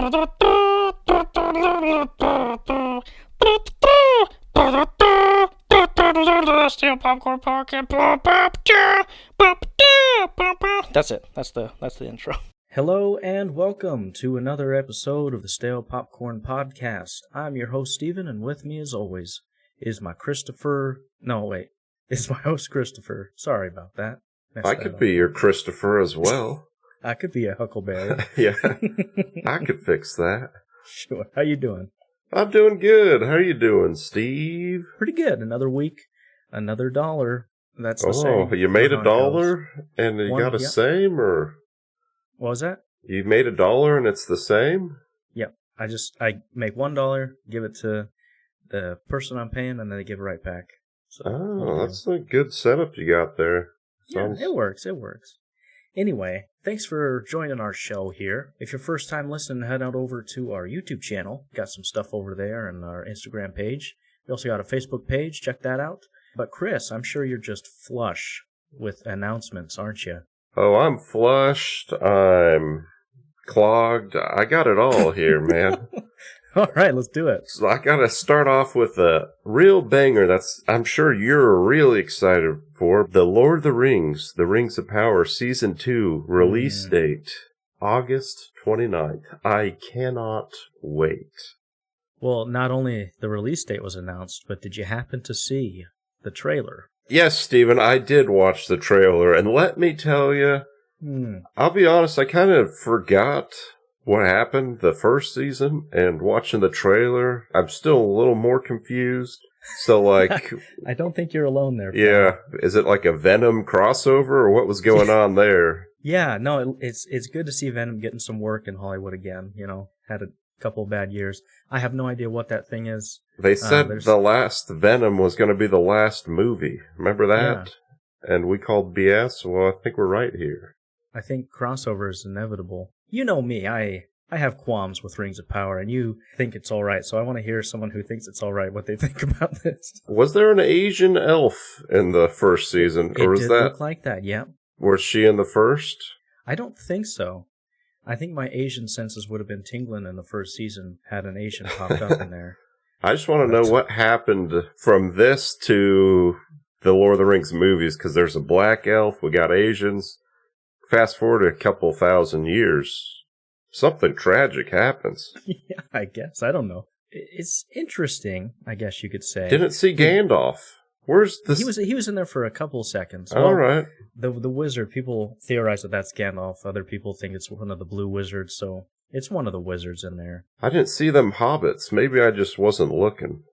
Steel Popcorn Podcast. That's it. That's the intro. Hello and welcome to another episode of the Stale Popcorn Podcast. I'm your host Steven, and with me as always is my it's my host Christopher. Sorry about that. I could be your Christopher as well. I could be a Huckleberry. Yeah, I could fix that. Sure. How you doing? I'm doing good. How you doing, Steve? Pretty good. Another week, another dollar. That's the same. Oh, you made $1 and you got the same, or what was that? You made $1 and it's the same? Yep. I make $1, give it to the person I'm paying, and then they give it right back. So, that's a good setup you got there. Yeah, it works. Anyway, thanks for joining our show here. If you're first time listening, head out over to our YouTube channel. Got some stuff over there, and our Instagram page. We also got a Facebook page. Check that out. But Chris, I'm sure you're just flush with announcements, aren't you? Oh, I'm flushed. I'm clogged. I got it all here, man. All right, let's do it. So I got to start off with a real banger that's I'm sure you're really excited for. The Lord of the Rings of Power Season 2 release date, August 29th. I cannot wait. Well, not only the release date was announced, but did you happen to see the trailer? Yes, Steven, I did watch the trailer, and let me tell you, I'll be honest, I kind of forgot what happened the first season, and watching the trailer, I'm still a little more confused. So, like, I don't think you're alone there. Yeah, is it like a Venom crossover, or what was going on there? Yeah, no, it's good to see Venom getting some work in Hollywood again. You know, had a couple bad years. I have no idea what that thing is. They said the last Venom was going to be the last movie. Remember that? Yeah. And we called BS. Well, I think we're right here. I think crossover is inevitable. You know me, I have qualms with Rings of Power, and you think it's all right, so I want to hear someone who thinks it's all right what they think about this. Was there an Asian elf in the first season? It did look like that, yeah. Was she in the first? I don't think so. I think my Asian senses would have been tingling in the first season had an Asian popped up in there. I just want to know what happened from this to the Lord of the Rings movies, because there's a black elf, we got Asians. Fast forward a couple thousand years, something tragic happens. Yeah, I guess. I don't know. It's interesting, I guess you could say. Didn't see Gandalf. Where's this? He was in there for a couple seconds. All right. The wizard, people theorize that that's Gandalf. Other people think it's one of the blue wizards, so it's one of the wizards in there. I didn't see them hobbits. Maybe I just wasn't looking.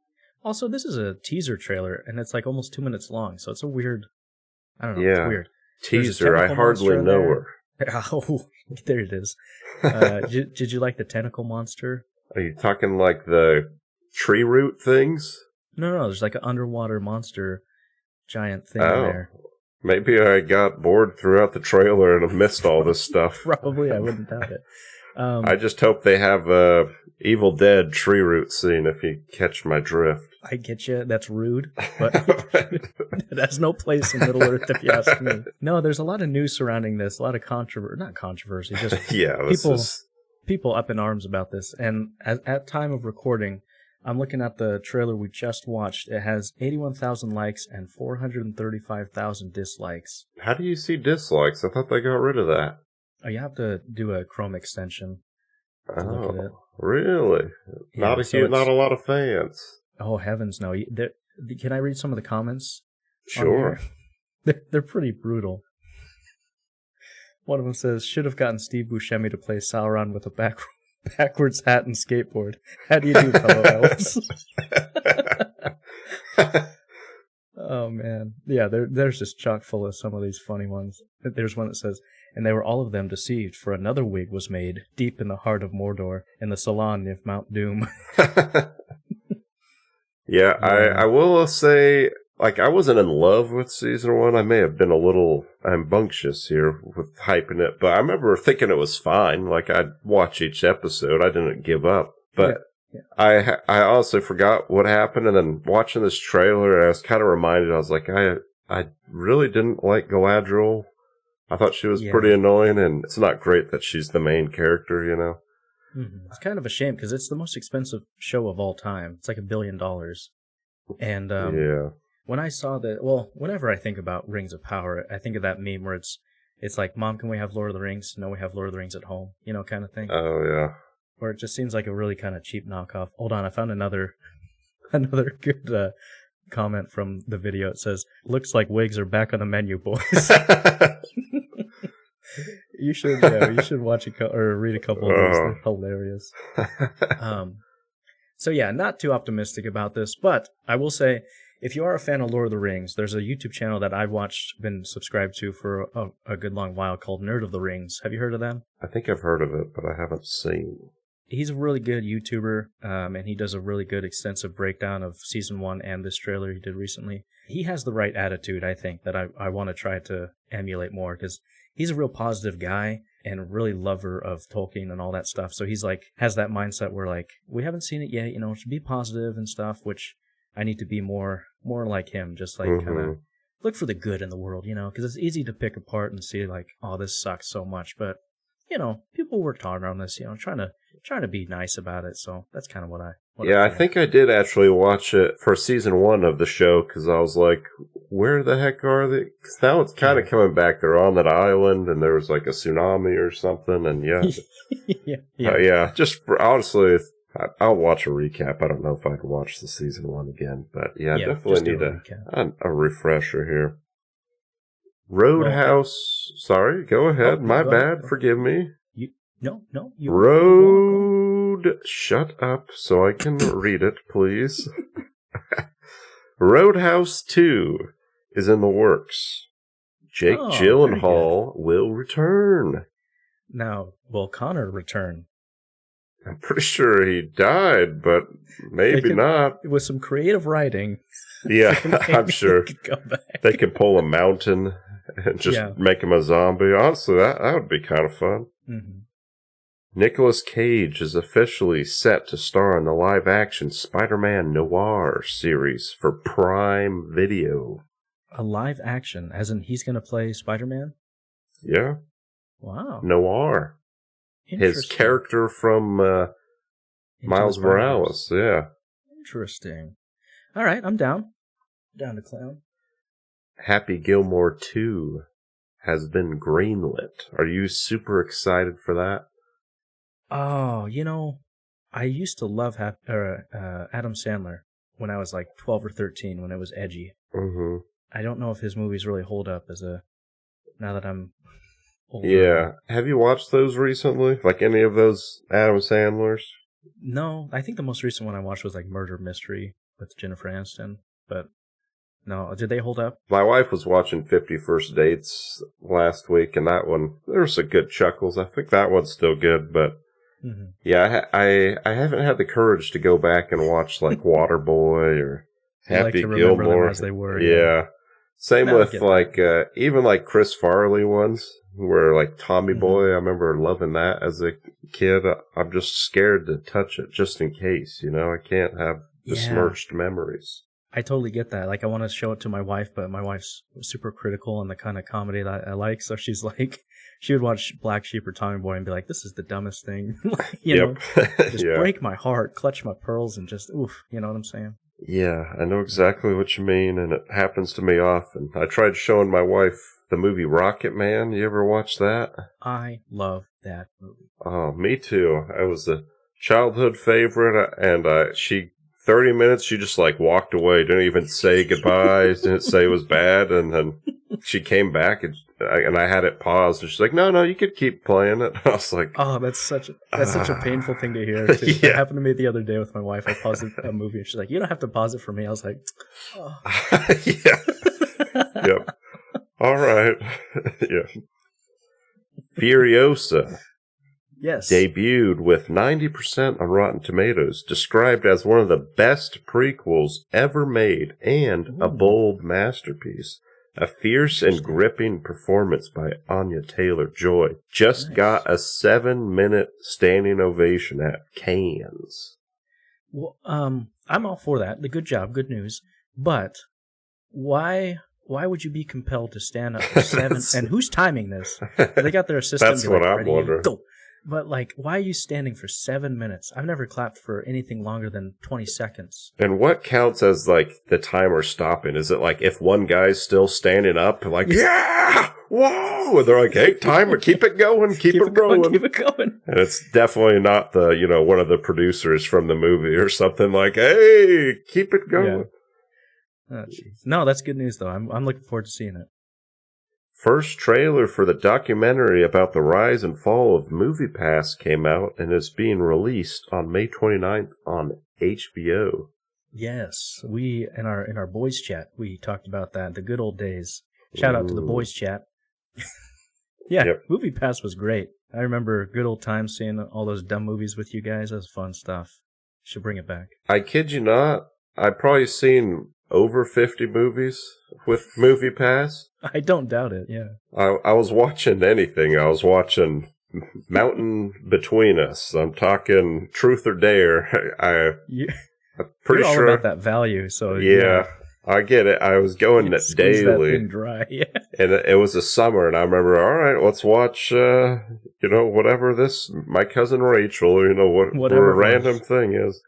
Also, this is a teaser trailer, and it's like almost 2 minutes long, so it's a weird... I don't know, yeah. It's weird. Teaser, I hardly know her. Oh, there it is. Did you like the tentacle monster? Are you talking like the tree root things? No, there's like an underwater monster giant thing in there. Maybe I got bored throughout the trailer and missed all this stuff. Probably, I wouldn't doubt it. I just hope they have a Evil Dead tree root scene, if you catch my drift. I get you. That's rude, but it has no place in Middle-earth, if you ask me. No, there's a lot of news surrounding this, a lot of controversy, just yeah, people up in arms about this. And at time of recording, I'm looking at the trailer we just watched. It has 81,000 likes and 435,000 dislikes. How do you see dislikes? I thought they got rid of that. Oh, you have to do a Chrome extension to look at it. Really? Yeah, not a lot of fans. Oh, heavens no. Can I read some of the comments? Sure. They're pretty brutal. One of them says, should have gotten Steve Buscemi to play Sauron with a backwards hat and skateboard. How do you do, fellow elves? Oh, man. Yeah, there's just chock full of some of these funny ones. There's one that says, and they were all of them deceived, for another wig was made deep in the heart of Mordor, in the salon near Mount Doom. Yeah, I will say, like, I wasn't in love with season 1. I may have been a little rambunctious here with hyping it, but I remember thinking it was fine. Like, I'd watch each episode. I didn't give up. But I also forgot what happened, and then watching this trailer, I was kind of reminded. I was like, I really didn't like Galadriel. I thought she was pretty annoying, and it's not great that she's the main character, you know. It's kind of a shame because it's the most expensive show of all time. It's like $1 billion. And when I saw that, well, whenever I think about Rings of Power, I think of that meme where it's like, Mom, can we have Lord of the Rings? No, we have Lord of the Rings at home, kind of thing. Oh, yeah. Where it just seems like a really kind of cheap knockoff. Hold on, I found another good comment from the video. It says, "Looks like wigs are back on the menu, boys." You should watch or read a couple of those. They're hilarious. So yeah, not too optimistic about this, but I will say, if you are a fan of Lord of the Rings, there's a YouTube channel that I've been subscribed to for a good long while called Nerd of the Rings. Have you heard of them? I think I've heard of it, but I haven't seen. He's a really good YouTuber, and he does a really good extensive breakdown of Season 1 and this trailer he did recently. He has the right attitude, I think, that I want to try to emulate more, because he's a real positive guy and really lover of Tolkien and all that stuff. So he's like, has that mindset where like, we haven't seen it yet, should be positive and stuff, which I need to be more like him, just like kind of look for the good in the world, because it's easy to pick apart and see like, oh, this sucks so much, but people worked hard on this, trying to be nice about it. So that's kind of what I think I did actually watch it for season 1 of the show, because I was like, where the heck are they? Because now it's kind of coming back. They're on that island, and there was like a tsunami or something, and just honestly, I'll watch a recap. I don't know if I can watch the season 1 again, but definitely need a refresher here. Roadhouse. Sorry, go ahead. My bad. Forgive me. No. Shut up so I can read it, please. Roadhouse 2 is in the works. Jake Gyllenhaal will return. Now, will Connor return? I'm pretty sure he died, but maybe not. With some creative writing. Yeah, I'm sure. They can pull a mountain and just make him a zombie. Honestly, that would be kind of fun. Mm-hmm. Nicolas Cage is officially set to star in the live-action Spider-Man Noir series for Prime Video. A live-action, as in he's going to play Spider-Man? Yeah. Wow. Noir. His character from Miles Morales, yeah. Interesting. All right, I'm down. Down to clown. Happy Gilmore 2 has been greenlit. Are you super excited for that? Oh, I used to love Adam Sandler when I was like 12 or 13, when it was edgy. Mm-hmm. I don't know if his movies really hold up now that I'm older. Yeah. Have you watched those recently? Like any of those Adam Sandlers? No, I think the most recent one I watched was like Murder Mystery with Jennifer Aniston, but no, did they hold up? My wife was watching 50 First Dates last week, and that one, there were some good chuckles. I think that one's still good, but yeah, I haven't had the courage to go back and watch like Waterboy or Happy Gilmore. As they were, yeah. Same with like even like Chris Farley ones, where like Tommy Boy, I remember loving that as a kid. I'm just scared to touch it just in case, I can't have besmirched memories. I totally get that. Like, I want to show it to my wife, but my wife's super critical on the kind of comedy that I like. So she's like, she would watch Black Sheep or Tommy Boy and be like, this is the dumbest thing. Just break my heart, clutch my pearls, and just, oof. You know what I'm saying? Yeah, I know exactly what you mean, and it happens to me often. I tried showing my wife the movie Rocket Man. You ever watch that? I love that movie. Oh, me too. It was a childhood favorite, and 30 minutes, she just like walked away, didn't even say goodbye, didn't say it was bad, and then she came back and I had it paused, and she's like, no, you could keep playing it. I was like, oh, that's such a painful thing to hear, too. It happened to me the other day with my wife. I paused a movie, and she's like, you don't have to pause it for me. I was like, oh. Yep. All right. Yeah. Furiosa. Yes. Debuted with 90% on Rotten Tomatoes, described as one of the best prequels ever made and a bold masterpiece. A fierce and gripping performance by Anya Taylor-Joy. Just got a 7-minute standing ovation at Cannes. Well, I'm all for that. Good job, good news. But why would you be compelled to stand up for 7? And who's timing this? They got their assistant. That's what I'm wondering. Go. But, like, why are you standing for 7 minutes? I've never clapped for anything longer than 20 seconds. And what counts as, like, the timer stopping? Is it, like, if one guy's still standing up, like, yeah! Whoa! And they're like, hey, timer, keep it going, keep it rolling. Keep it going. And it's definitely not the, one of the producers from the movie or something like, hey, keep it going. Yeah. Oh, jeez. No, that's good news, though. I'm looking forward to seeing it. First trailer for the documentary about the rise and fall of MoviePass came out and is being released on May 29th on HBO. Yes, we in our boys chat we talked about that, the good old days. Shout out to the boys chat. Yeah, Yep. MoviePass was great. I remember good old times seeing all those dumb movies with you guys. That was fun stuff. Should bring it back. I kid you not, I've probably seen over 50 movies with MoviePass. I don't doubt it, yeah. I was watching anything. I was watching Mountain Between Us. I'm talking Truth or Dare. I'm pretty You're all sure about that value, so yeah. I get it. I was going squeeze daily. that thing dry, yeah. And it was a summer, and I remember, all right, let's watch, whatever my cousin Rachel, whatever random thing is.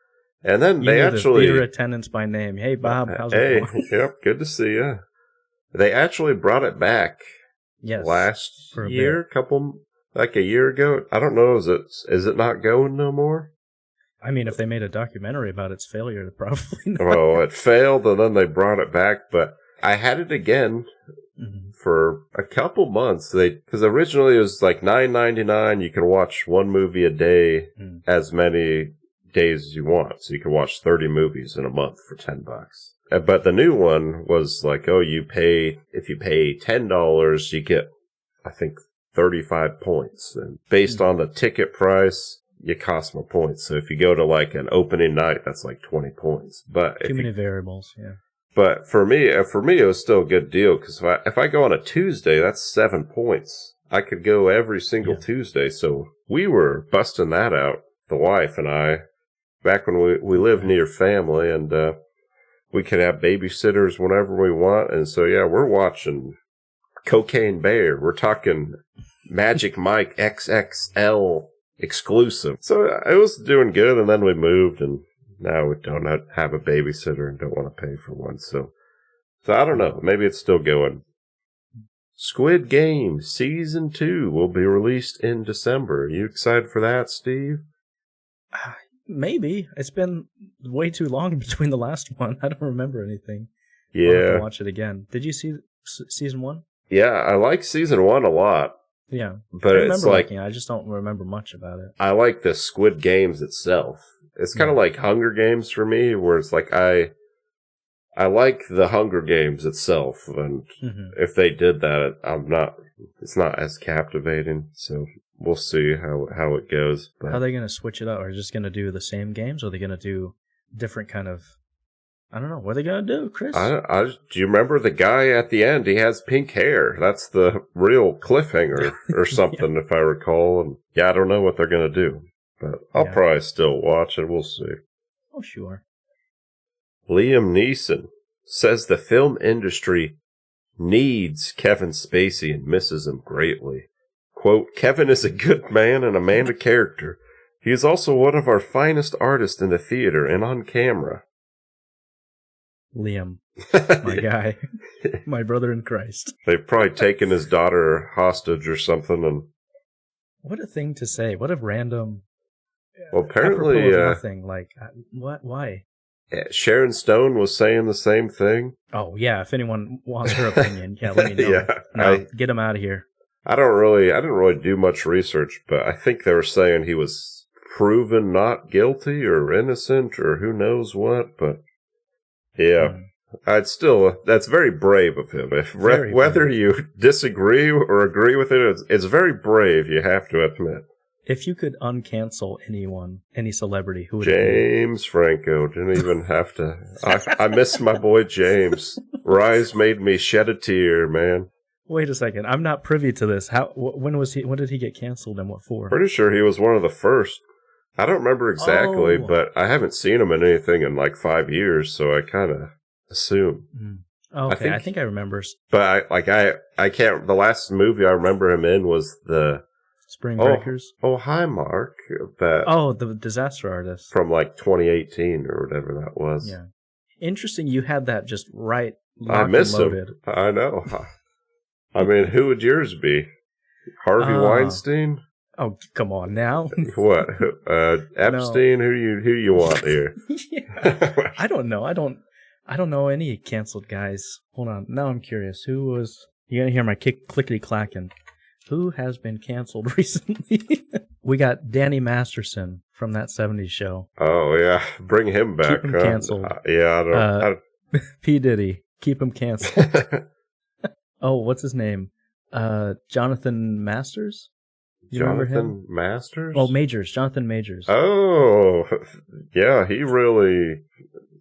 And then they actually... theater attendants by name. Hey, Bob, how's it going? Yep, good to see you. They actually brought it back last year, a year ago. I don't know, is it not going no more? I mean, if they made a documentary about its failure, probably not. Well, it failed, and then they brought it back, but I had it again for a couple months. Because originally it was like $9.99. You can watch one movie a day, as many days as you want. So you can watch 30 movies in a month for $10. But the new one was like, if you pay $10, you get, I think, 35 points. And based on the ticket price, you cost more points. So if you go to like an opening night, that's like 20 points. But too many variables, yeah. But for me, it was still a good deal because if I go on a Tuesday, that's 7 points. I could go every single Tuesday. So we were busting that out, the wife and I, back when we lived near family, and we could have babysitters whenever we want. And so, yeah, we're watching Cocaine Bear. We're talking Magic Mike XXL exclusive. So it was doing good, and then we moved, and now we don't have a babysitter and don't want to pay for one. So I don't know. Maybe it's still going. Squid Game Season 2 will be released in December. Are you excited for that, Steve? Maybe. It's been way too long between the last one. I don't remember anything. Yeah. I'll have to watch it again. Did you see Season 1? Yeah, I like Season 1 a lot. Yeah. But it's like... I just don't remember much about it. I like the Squid Games itself. It's kind of like Hunger Games for me, where it's like I like the Hunger Games itself, and if they did that, it's not as captivating, so we'll see how it goes. But how are they going to switch it up? Are they just going to do the same games, or are they going to do different kind of... I don't know. What are they going to do, Chris? Do you remember the guy at the end? He has pink hair. That's the real cliffhanger or something, if I recall. And yeah, I don't know what they're going to do. But I'll probably still watch it. We'll see. Oh, sure. Liam Neeson says the film industry needs Kevin Spacey and misses him greatly. Quote, Kevin is a good man and a man of character. He is also one of our finest artists in the theater and on camera. Liam, my guy, my brother in Christ. They've probably taken his daughter hostage or something. And what a thing to say. What a random... Well, apparently... nothing. Like, what? Why? Sharon Stone was saying the same thing. Oh, yeah. If anyone wants her opinion, let me know. Get him out of here. I didn't really do much research, but I think they were saying he was proven not guilty or innocent or who knows what, but yeah. That's very brave of him. Whether you disagree or agree with it, it's very brave, you have to admit. If you could uncancel anyone, any celebrity, who would it James Franco. Didn't even have to. I miss my boy James. Rise made me shed a tear, man. Wait a second. I'm not privy to this. When did he get canceled and what for? Pretty sure he was one of the first. I don't remember exactly, but I haven't seen him in anything in like 5 years, so I kind of assume. Okay, I think I remember. But I can't. The last movie I remember him in was the Spring Breakers. Oh, hi, Mark. That The Disaster Artist. from like 2018 or whatever that was. Yeah. Interesting you had that just right I locked miss and loaded. him. I know. I mean, who would yours be? Harvey Weinstein? Oh, come on now. What? Epstein? No. Who you want here? Yeah. I don't know. I don't know any canceled guys. Hold on. Now I'm curious. Who was... You're going to hear my clickety clacking. Who has been canceled recently? We got Danny Masterson from that 70s show. Oh, yeah. Bring him back. Keep him canceled. Yeah, I don't... P. Diddy. Keep him canceled. Oh, what's his name? Jonathan Masters? You remember him? Masters? Oh, Majors. Jonathan Majors. Oh, yeah. He really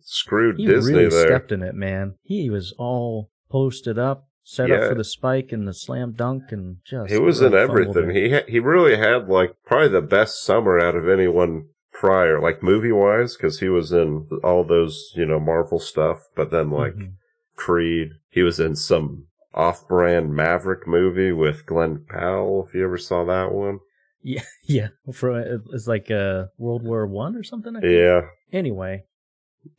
screwed Disney really there. Stepped in it, man. He was all posted up, set up for the spike and the slam dunk, and just... He was in everything. He really had, like, probably the best summer out of anyone prior, like, movie-wise, because he was in all those, Marvel stuff, but then, like, Creed. He was in some off-brand Maverick movie with Glenn Powell, if you ever saw that one. Yeah. It's like World War I or something, I think. Yeah. Anyway,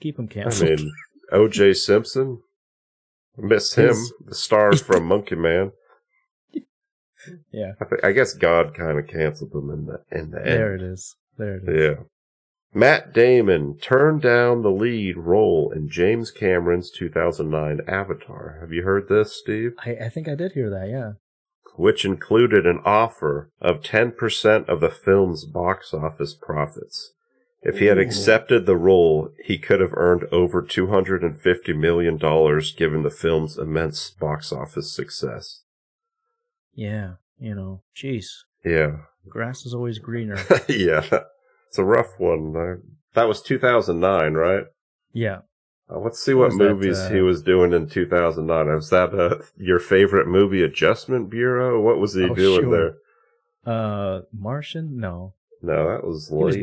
keep him canceled. I mean, O.J. Simpson. Miss him, the star from Monkey Man. Yeah. I guess God kind of canceled him in the end. There it is. Yeah. Matt Damon turned down the lead role in James Cameron's 2009 Avatar. Have you heard this, Steve? I think I did hear that, yeah. Which included an offer of 10% of the film's box office profits. If he had accepted the role, he could have earned over $250 million given the film's immense box office success. Yeah, jeez. Yeah. Grass is always greener. Yeah, it's a rough one. That was 2009, right? Yeah. Let's see what movies he was doing in 2009. Was that your favorite movie, Adjustment Bureau? What was he doing there? Martian? No. No, that was later.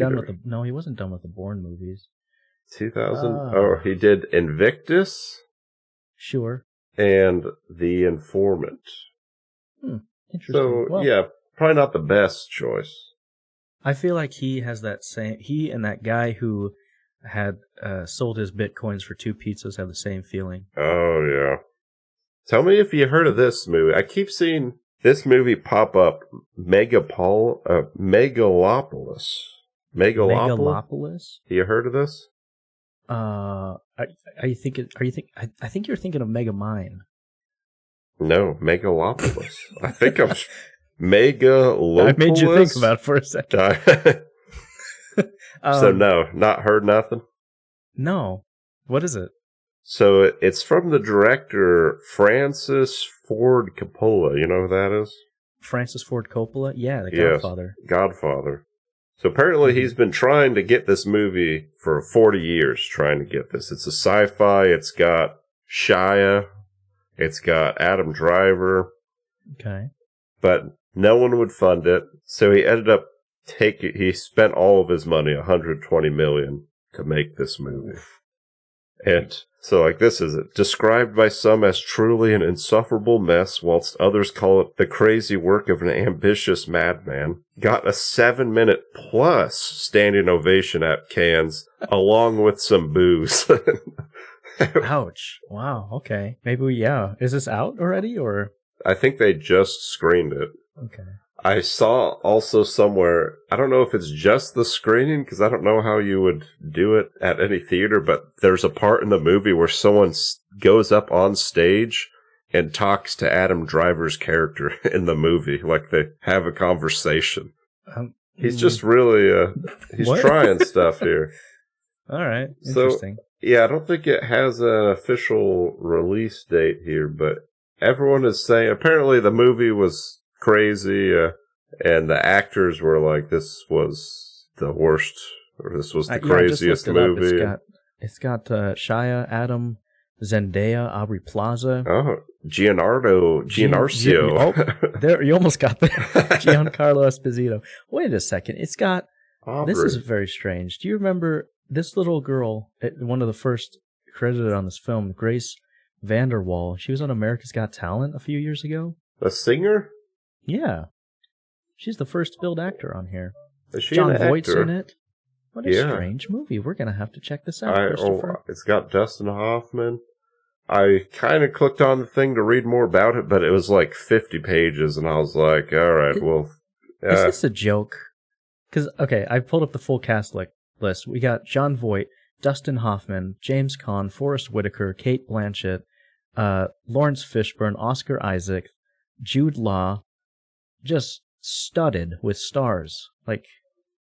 He wasn't done with the Bourne movies. 2000? He did Invictus? Sure. And The Informant. Interesting. So, yeah, probably not the best choice. I feel like he has that same... He and that guy who had sold his bitcoins for 2 pizzas have the same feeling. Oh, yeah. Tell me if you heard of this movie. I keep seeing this movie pop up. Megalopolis. Megalopolis? You heard of this? I think you're thinking of Megamind. No, Megalopolis. I think I'm Megalopolis. I made you think about it for a second. So no, not heard nothing? No. What is it? So it's from the director Francis Ford Coppola. You know who that is? Francis Ford Coppola? Yeah, the Godfather. Yes, Godfather. So apparently he's been trying to get this movie for 40 years, trying to get this. It's a sci-fi. It's got Shia. It's got Adam Driver. Okay. But no one would fund it. So he ended up he spent all of his money, $120 million, to make this movie. And so, like, this is it. Described by some as truly an insufferable mess, whilst others call it the crazy work of an ambitious madman. Got a 7-minute plus standing ovation at Cannes, along with some booze. Ouch. Wow. Okay. Maybe, Is this out already, or? I think they just screened it. Okay. I saw also somewhere, I don't know if it's just the screening, because I don't know how you would do it at any theater, but there's a part in the movie where someone goes up on stage and talks to Adam Driver's character in the movie. Like, they have a conversation. He's just really, he's trying stuff here. All right. Interesting. So, yeah, I don't think it has an official release date here, but everyone is saying, apparently the movie was crazy, and the actors were like, this was the worst, or this was the craziest movie. It's got Shia, Adam, Zendaya, Aubrey Plaza. Oh, Gianarcio. There, you almost got there. Giancarlo Esposito. Wait a second. It's got, Aubrey. This is very strange. Do you remember this little girl, one of the first credited on this film, Grace Vanderwall? She was on America's Got Talent a few years ago. A singer? Yeah. She's the first billed actor on here. Is she John an Voight's actor? in it. What a strange movie. We're going to have to check this out, Christopher. It's got Dustin Hoffman. I kind of clicked on the thing to read more about it, but it was like 50 pages, and I was like, all right, well... Is this a joke? Because, okay, I pulled up the full cast list. We got John Voight, Dustin Hoffman, James Caan, Forrest Whitaker, Cate Blanchett, Lawrence Fishburne, Oscar Isaac, Jude Law, just studded with stars. Like,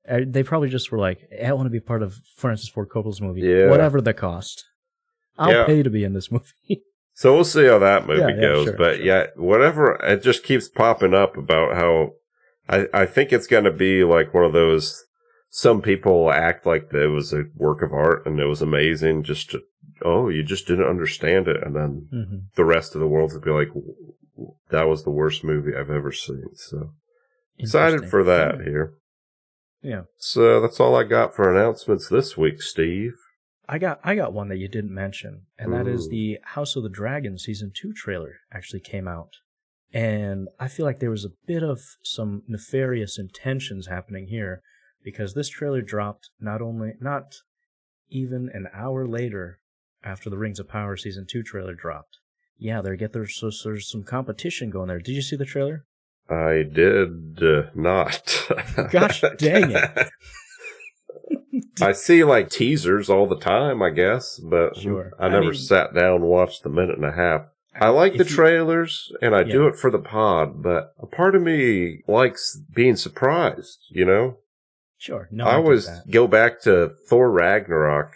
they probably just were like, I want to be part of Francis Ford Coppola's movie. Yeah. Whatever the cost. I'll pay to be in this movie. So we'll see how that movie goes. Sure, but yeah, whatever, it just keeps popping up about how I think it's going to be like one of those, some people act like it was a work of art and it was amazing you just didn't understand it. And then the rest of the world would be like, that was the worst movie I've ever seen. So excited for that here. Yeah. So that's all I got for announcements this week, Steve. I got one that you didn't mention, and that is the House of the Dragon Season 2 trailer actually came out. And I feel like there was a bit of some nefarious intentions happening here, because this trailer dropped not even an hour later after the Rings of Power Season 2 trailer dropped. Yeah, there's some competition going there. Did you see the trailer? I did not. Gosh dang it. I see like teasers all the time, I guess, but sure. I never sat down and watched the minute and a half. I like the trailers, and I do it for the pod, but a part of me likes being surprised, you know? Sure. No, I always go back to Thor Ragnarok.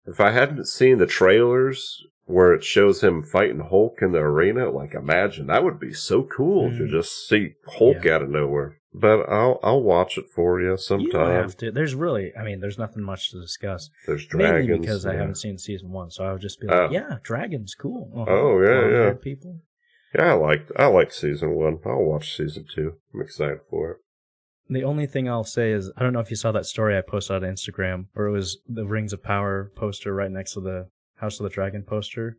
If I hadn't seen the trailers where it shows him fighting Hulk in the arena, like, imagine, that would be so cool to just see Hulk out of nowhere. But I'll watch it for you sometime. You don't have to. There's nothing much to discuss. There's dragons. Mainly because I haven't seen season 1, so I would just be like, dragons, cool. Yeah. People. Yeah, I like season 1. I'll watch season 2. I'm excited for it. The only thing I'll say is, I don't know if you saw that story I posted on Instagram, where it was the Rings of Power poster right next to the House of the Dragon poster.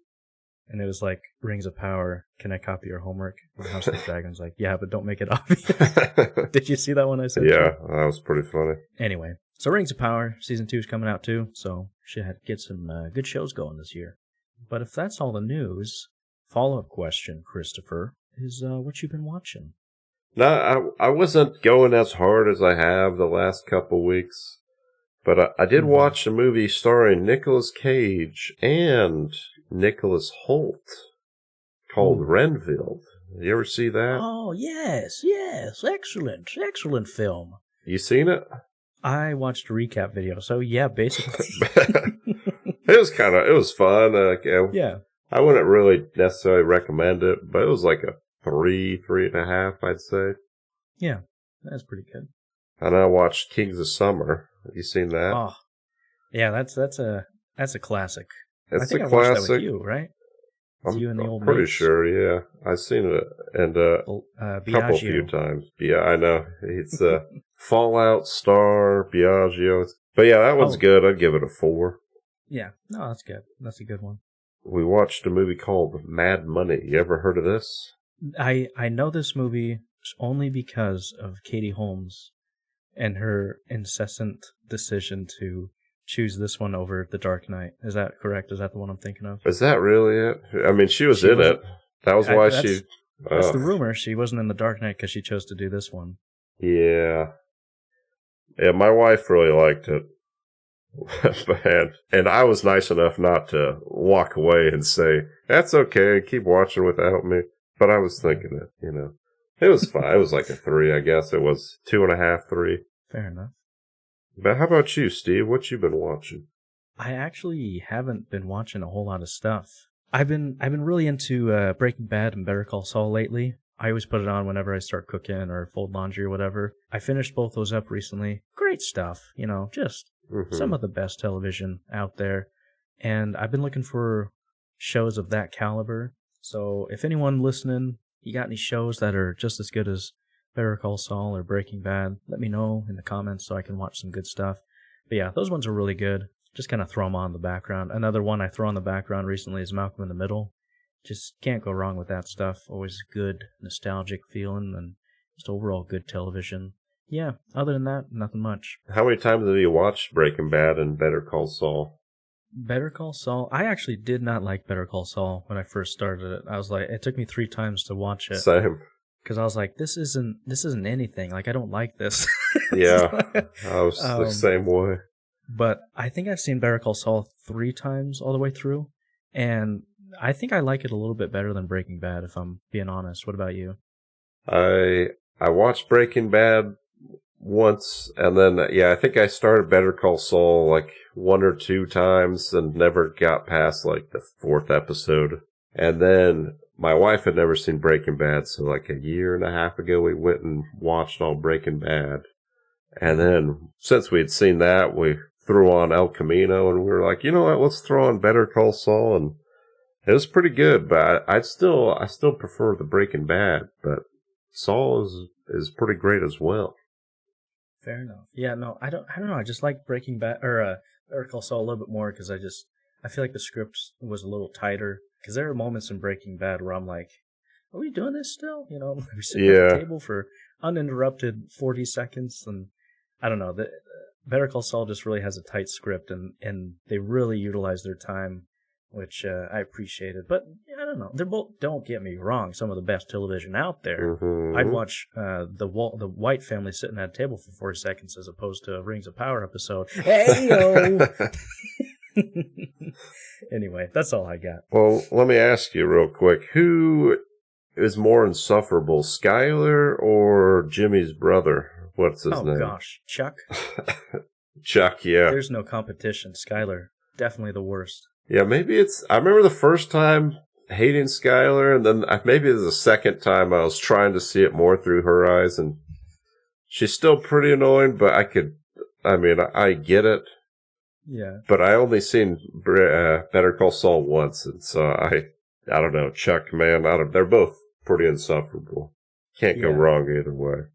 And it was like, Rings of Power, can I copy your homework? And House of the Dragon's like, yeah, but don't make it obvious. Did you see that one I said? Yeah, that was pretty funny. Anyway, so Rings of Power, Season 2 is coming out too, so should get some good shows going this year. But if that's all the news, follow-up question, Christopher, is what you've been watching? No, I wasn't going as hard as I have the last couple weeks, but I did watch a movie starring Nicolas Cage and Nicholas Hoult called Renfield. You ever see that? Oh, yes, excellent film. You seen it? I watched a recap video, so yeah, basically. It was fun. Yeah. I wouldn't really necessarily recommend it, but it was like a 3.5, I'd say. Yeah, that's pretty good. And I watched Kings of Summer. Have you seen that? Oh, yeah, that's a classic. It's a classic. I watched that with you, right? You and the old pretty mates. sure, yeah. I've seen it and a few times. Yeah, I know. It's Fallout Star, Biagio. But yeah, that one's good. I'd give it a 4. Yeah, no, that's good. That's a good one. We watched a movie called Mad Money. You ever heard of this? I know this movie only because of Katie Holmes and her incessant decision to choose this one over The Dark Knight. Is that correct? Is that the one I'm thinking of? Is that really it? I mean, she was in it. That was why she... That's the rumor. She wasn't in The Dark Knight because she chose to do this one. Yeah. Yeah, my wife really liked it. and I was nice enough not to walk away and say, that's okay, keep watching without me. But I was thinking it, you know. It was fine. It was like a 3, I guess. It was 2.5, 3. Fair enough. But how about you, Steve? What you been watching? I actually haven't been watching a whole lot of stuff. I've been really into Breaking Bad and Better Call Saul lately. I always put it on whenever I start cooking or fold laundry or whatever. I finished both those up recently. Great stuff, you know, just some of the best television out there. And I've been looking for shows of that caliber. So if anyone listening, you got any shows that are just as good as Better Call Saul or Breaking Bad, let me know in the comments so I can watch some good stuff. But yeah, those ones are really good. Just kind of throw them on in the background. Another one I throw on the background recently is Malcolm in the Middle. Just can't go wrong with that stuff. Always good, nostalgic feeling, and Just overall good television. Yeah, other than that, nothing much. How many times have you watched Breaking Bad and Better Call Saul? Better Call Saul. I actually did not like Better Call Saul when I first started it. I was like, it took me 3 times to watch it. Same. Because I was like, this isn't anything. Like, I don't like this. Yeah, I was the same way. But I think I've seen Better Call Saul 3 times all the way through, and I think I like it a little bit better than Breaking Bad, if I'm being honest. What about you? I watched Breaking Bad once, and then I think I started Better Call Saul like 1 or 2 times and never got past like the 4th episode. And then my wife had never seen Breaking Bad, so like a year and a half ago we went and watched all Breaking Bad. And then since we had seen that, we threw on El Camino, and we were like, you know what, let's throw on Better Call Saul, and it was pretty good, but I still prefer the Breaking Bad, but Saul is pretty great as well. Fair enough. Yeah, no, I don't know. I just like Breaking Bad or Better Call Saul a little bit more because I feel like the script was a little tighter. Because there are moments in Breaking Bad where I'm like, "Are we doing this still?" You know, we sit at the table for uninterrupted 40 seconds, and I don't know. Better Call Saul just really has a tight script, and they really utilize their time, which I appreciated. But I don't know. They're both. Don't get me wrong. Some of the best television out there. Mm-hmm. I'd watch the White family sitting at a table for 40 seconds as opposed to a Rings of Power episode. Hey yo. Anyway, that's all I got. Well, let me ask you real quick: who is more insufferable, Skyler or Jimmy's brother? What's his name? Oh gosh, Chuck. Chuck, yeah. There's no competition. Skyler, definitely the worst. Yeah, maybe it's. I remember the first time hating Skyler, and then maybe the second time I was trying to see it more through her eyes, and she's still pretty annoying, but I get it. Yeah. But I only seen Better Call Saul once, and so I don't know, Chuck, man, they're both pretty insufferable. Can't go wrong either way.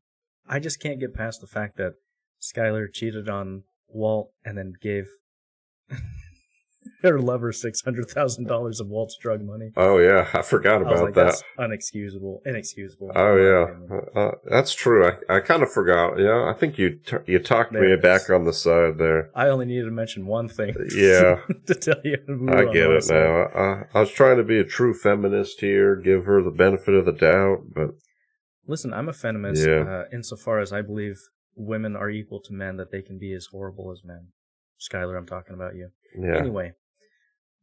I just can't get past the fact that Skyler cheated on Walt and then gave her lover $600,000 of Walt's drug money. Oh yeah, I forgot about that. That's inexcusable. Oh yeah, that's true. I kind of forgot. Yeah, I think you talked me back on the side there. I only needed to mention one thing. Yeah, to tell you. I get it now. I was trying to be a true feminist here, give her the benefit of the doubt, but listen, I'm a feminist insofar as I believe women are equal to men, that they can be as horrible as men. Skyler, I'm talking about you. Yeah. Anyway,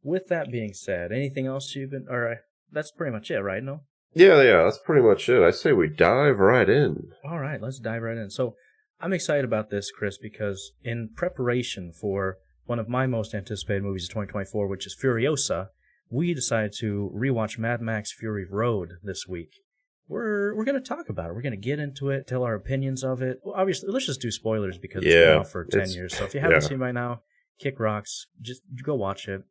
with that being said, anything else you've been... Or that's pretty much it, right? No? Yeah, that's pretty much it. I say we dive right in. All right, let's dive right in. So, I'm excited about this, Chris, because in preparation for one of my most anticipated movies of 2024, which is Furiosa, we decided to rewatch Mad Max Fury Road this week. We're going to talk about it. We're going to get into it, tell our opinions of it. Well, obviously, let's just do spoilers because it's been out for 10 years. So if you haven't seen it by now, kick rocks. Just go watch it.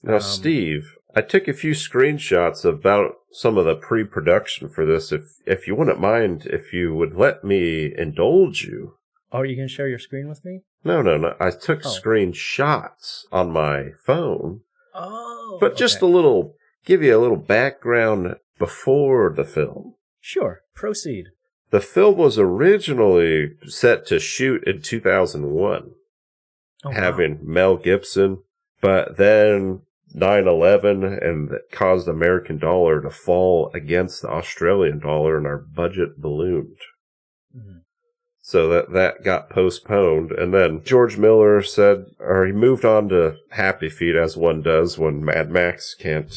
Now, Steve, I took a few screenshots about some of the pre-production for this. If you wouldn't mind, if you would let me indulge you. Oh, are you going to share your screen with me? No. I took screenshots on my phone. Oh. But just give you a little background before the film. Sure. Proceed. The film was originally set to shoot in 2001, having Mel Gibson, but then 9/11 and that caused the American dollar to fall against the Australian dollar, and our budget ballooned. Mm-hmm. So that got postponed, and then George Miller he moved on to Happy Feet, as one does when Mad Max can't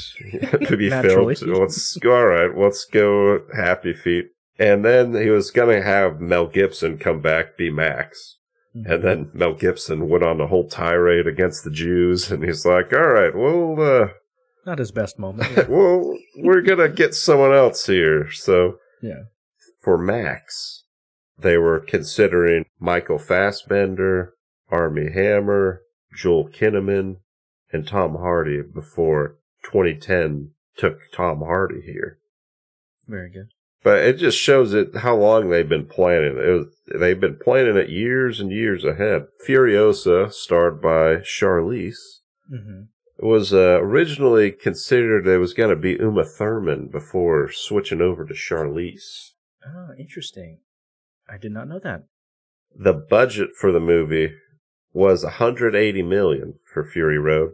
be filmed. Let's go Happy Feet. And then he was going to have Mel Gibson come back, be Max. Mm-hmm. And then Mel Gibson went on a whole tirade against the Jews, and he's like, all right, well... not his best moment. Well, we're going to get someone else here. So, for Max... they were considering Michael Fassbender, Armie Hammer, Joel Kinnaman, and Tom Hardy before 2010 took Tom Hardy here. Very good. But it just shows how long they've been planning it. They've been planning it years and years ahead. Furiosa, starred by Charlize, was originally considered it was going to be Uma Thurman before switching over to Charlize. Oh, interesting. I did not know that. The budget for the movie was $180 million for Fury Road.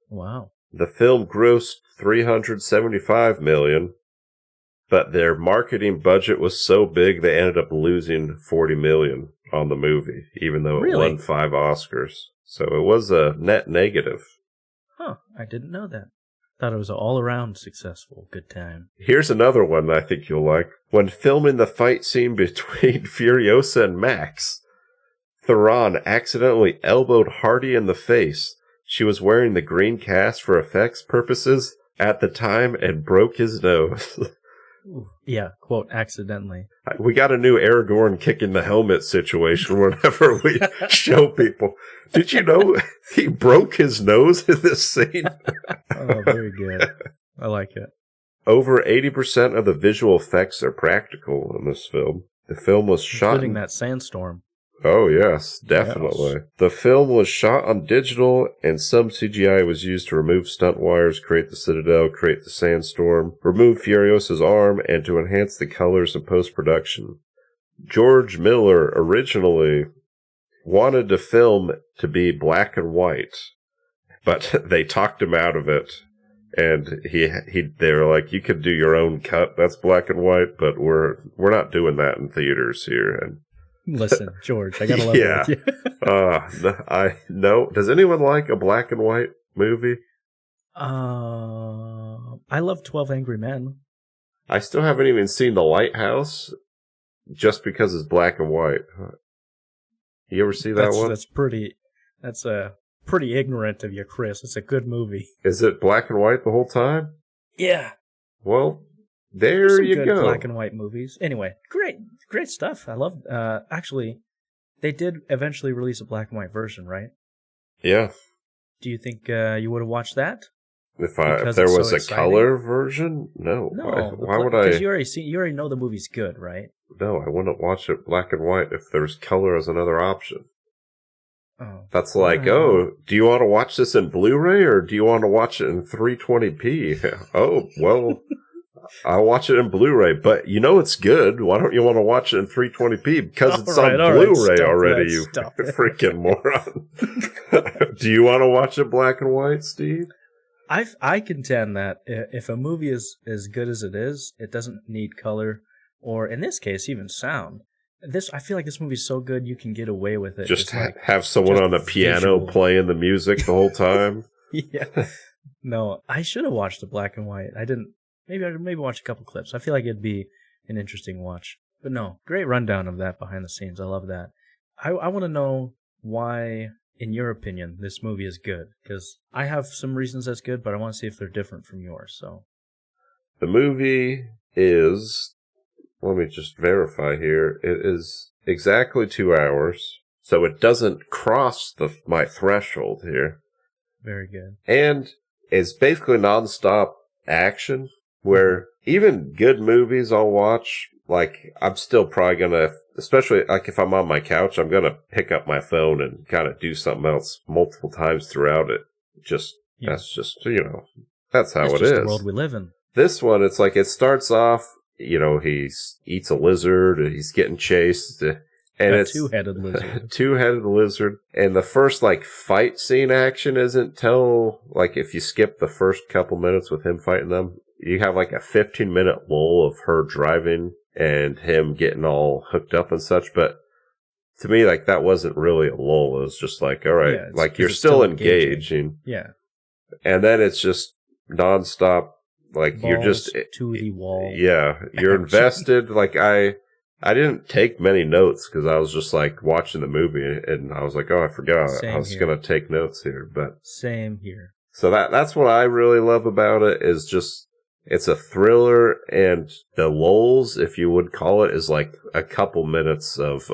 Wow. The film grossed $375 million, but their marketing budget was so big they ended up losing $40 million on the movie, even though it won 5 Oscars. So it was a net negative. Huh, I didn't know that. Thought it was an all-around successful good time. Here's another one I think you'll like. When filming the fight scene between Furiosa and Max, Theron accidentally elbowed Hardy in the face. She was wearing the green cast for effects purposes at the time and broke his nose. Ooh, yeah, quote, accidentally. We got a new Aragorn kicking the helmet situation whenever we show people. Did you know he broke his nose in this scene? Oh, very good. I like it. Over 80% of the visual effects are practical in this film. The film was shot... Including that sandstorm. Oh, yes, definitely. Yes. The film was shot on digital, and some CGI was used to remove stunt wires, create the citadel, create the sandstorm, remove Furiosa's arm, and to enhance the colors in post-production. George Miller originally wanted the film to be black and white, but they talked him out of it. And they were like, you could do your own cut that's black and white, but we're not doing that in theaters here. And listen, George, I gotta love it. No. Does anyone like a black and white movie? I love 12 Angry Men. I still haven't even seen The Lighthouse, just because it's black and white. You ever see that one? That's pretty ignorant of you, Chris. It's a good movie. Is it black and white the whole time? Yeah. Well, there you go. Black and white movies. Anyway, great stuff. I love. Actually, they did eventually release a black and white version, right? Yeah. Do you think you would have watched that? If there was a color version, no. Why would I? Because you already know the movie's good, right? No, I wouldn't watch it black and white if there's color as another option. Oh. That's like, do you want to watch this in Blu-ray or do you want to watch it in 320p? Oh, well, I'll watch it in Blu-ray, but you know it's good. Why don't you want to watch it in 320p? Because it's on Blu-ray already, you freaking moron. Do you want to watch it black and white, Steve? I contend that if a movie is as good as it is, it doesn't need color, or in this case, even sound. I feel like this movie's so good you can get away with it. Just have someone on the piano playing the music the whole time. Yeah. No, I should have watched the black and white. I didn't. Maybe watch a couple clips. I feel like it'd be an interesting watch. But no, great rundown of that behind the scenes. I love that. I want to know why, in your opinion, this movie is good. Because I have some reasons that's good, but I want to see if they're different from yours. So, the movie is... Let me just verify here. It is exactly 2 hours, so it doesn't cross my threshold here. Very good. And it's basically nonstop action, where even good movies I'll watch, like, I'm still probably gonna, especially like if I'm on my couch, I'm gonna pick up my phone and kind of do something else multiple times throughout it. That's just, that's how it is. It's just the world we live in. This one, it's like, it starts off, he eats a lizard, and he's getting chased, and it's two-headed lizard. Two-headed lizard. And the first, fight scene action isn't till, if you skip the first couple minutes with him fighting them, you have, a 15-minute lull of her driving and him getting all hooked up and such. But to me, that wasn't really a lull. It was just all right, you're still engaging. Yeah. And then it's just nonstop. You're just to the wall. Yeah, you're invested. I didn't take many notes because I was just watching the movie, and I was like, oh, I forgot. I was going to take notes here, but same here. So that's what I really love about it, is just it's a thriller, and the lulls, if you would call it, is a couple minutes of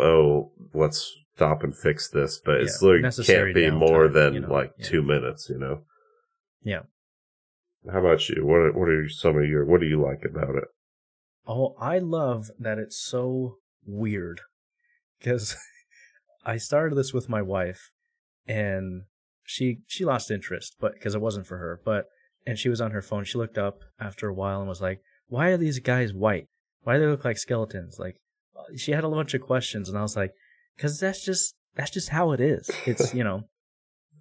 let's stop and fix this, but it's literally can't be more than 2 minutes, Yeah. How about you? What do you like about it? Oh, I love that it's so weird. Because I started this with my wife, and she lost interest, but because it wasn't for her. And she was on her phone. She looked up after a while and was like, "Why are these guys white?" Why do they look like skeletons? Like, she had a bunch of questions, and I was like, because that's just how it is. It's,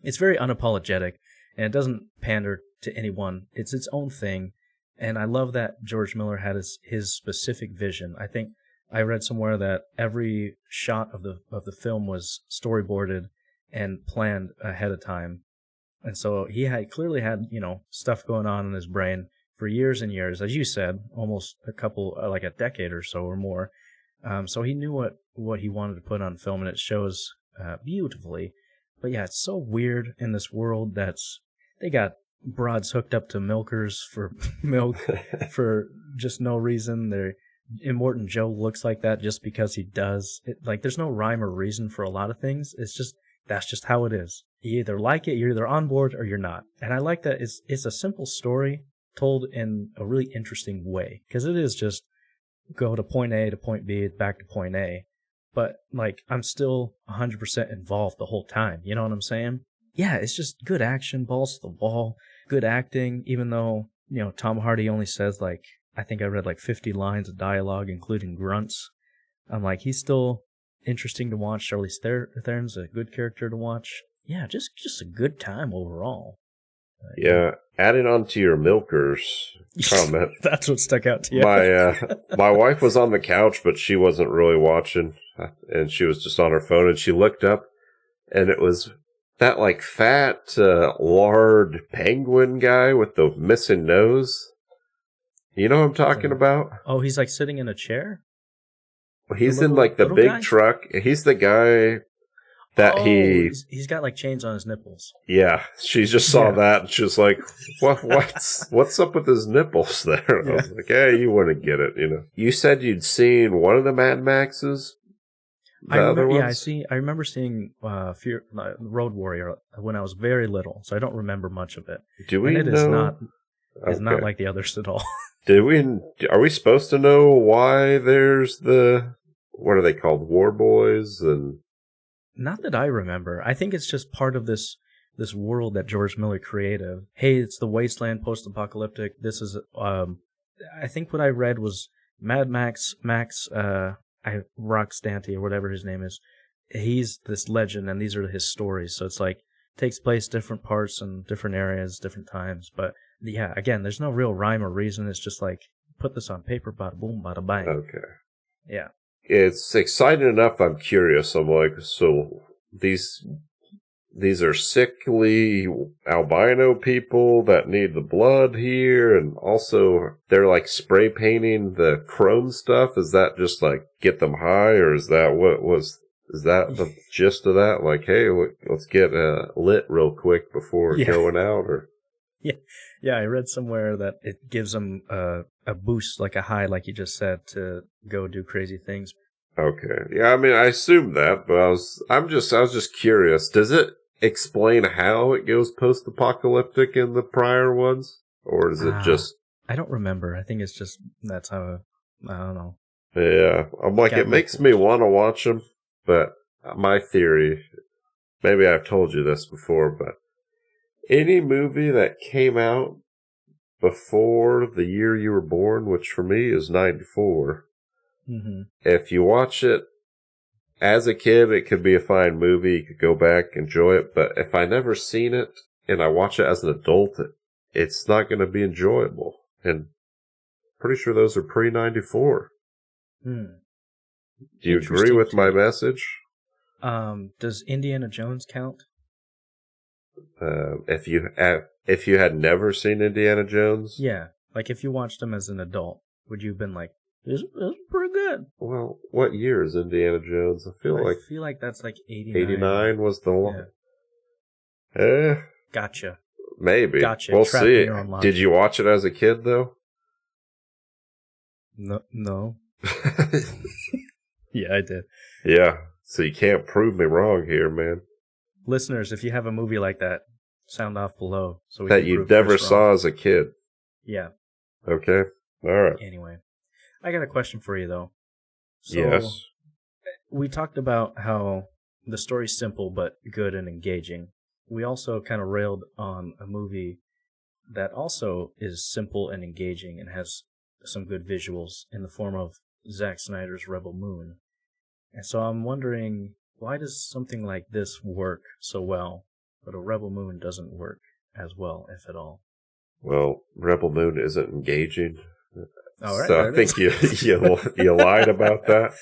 it's very unapologetic, and it doesn't pander to anyone. It's its own thing, and I love that George Miller had his specific vision. I think I read somewhere that every shot of the film was storyboarded and planned ahead of time, and so he clearly had stuff going on in his brain for years and years, as you said, almost like a decade or so or more. So he knew what he wanted to put on film, and it shows beautifully. But yeah, it's so weird in this world they got broads hooked up to milkers for milk for just no reason. Immortan Joe looks like that just because he does. There's no rhyme or reason for a lot of things. That's just how it is. You either like it, you're either on board, or you're not. And I like that it's a simple story told in a really interesting way, because it is just go to point A to point B, back to point A. But, I'm still 100% involved the whole time. You know what I'm saying? Yeah, it's just good action, balls to the wall, good acting, even though, Tom Hardy only says, I think I read 50 lines of dialogue, including grunts. I'm like, he's still interesting to watch. Charlize Theron's a good character to watch. Yeah, just a good time overall. Yeah, adding on to your milkers comment. That's what stuck out to you. My wife was on the couch, but she wasn't really watching, and she was just on her phone, and she looked up, and it was that fat, lard penguin guy with the missing nose. You know what I'm talking about? Oh, he's sitting in a chair? He's in the big guy? Truck. He's the guy that he's got chains on his nipples. Yeah, she just saw that and she was like, what's up with his nipples there? Yeah. I was like, hey, you wouldn't get it, You said you'd seen one of the Mad Maxes? I remember seeing Road Warrior when I was very little, so I don't remember much of it. Do we know? It's not like the others at all. Are we supposed to know why there's what are they called? War Boys and... Not that I remember. I think it's just part of this world that George Miller created. Hey, it's the wasteland, post-apocalyptic. This is, I think what I read was Mad Max, Rockstanty, or whatever his name is. He's this legend, and these are his stories. So it's takes place different parts and different areas, different times. But yeah, again, there's no real rhyme or reason. It's just put this on paper, bada boom, bada bang. Okay. Yeah. It's exciting enough. I'm curious. I'm so these are sickly albino people that need the blood here, and also they're spray painting the chrome stuff. Is that just get them high, or is that is that the gist of that? Hey, let's get lit real quick before going out, or? Yeah. I read somewhere that it gives them a boost, a high, like you just said, to go do crazy things. Okay. Yeah, I mean, I assumed that, but I was just curious. Does it explain how it goes post-apocalyptic in the prior ones, or is it just? I don't remember. I think it's just that's how. I don't know. Yeah, I'm it makes me want to watch them, but my theory, maybe I've told you this before, but. Any movie that came out before the year you were born, which for me is 94, if you watch it as a kid, it could be a fine movie. You could go back, enjoy it. But if I never seen it and I watch it as an adult, it's not going to be enjoyable. And pretty sure those are pre-94. Do you agree with my message? Does Indiana Jones count? If you had never seen Indiana Jones? Yeah. If you watched them as an adult, would you have been this is pretty good? Well, what year is Indiana Jones? I feel like that's 89. 89 was the one. Yeah. Gotcha. Maybe. Gotcha. We'll see. Did you watch it as a kid, though? No. Yeah, I did. Yeah. So you can't prove me wrong here, man. Listeners, if you have a movie like that, sound off below. So we that you never saw as a kid. Yeah. Okay. All right. Anyway, I got a question for you, though. So, yes. We talked about how the story's simple but good and engaging. We also kind of railed on a movie that also is simple and engaging and has some good visuals in the form of Zack Snyder's Rebel Moon. And so I'm wondering, why does something like this work so well, but a Rebel Moon doesn't work as well, if at all? Well, Rebel Moon isn't engaging. All right, so I think you lied about that.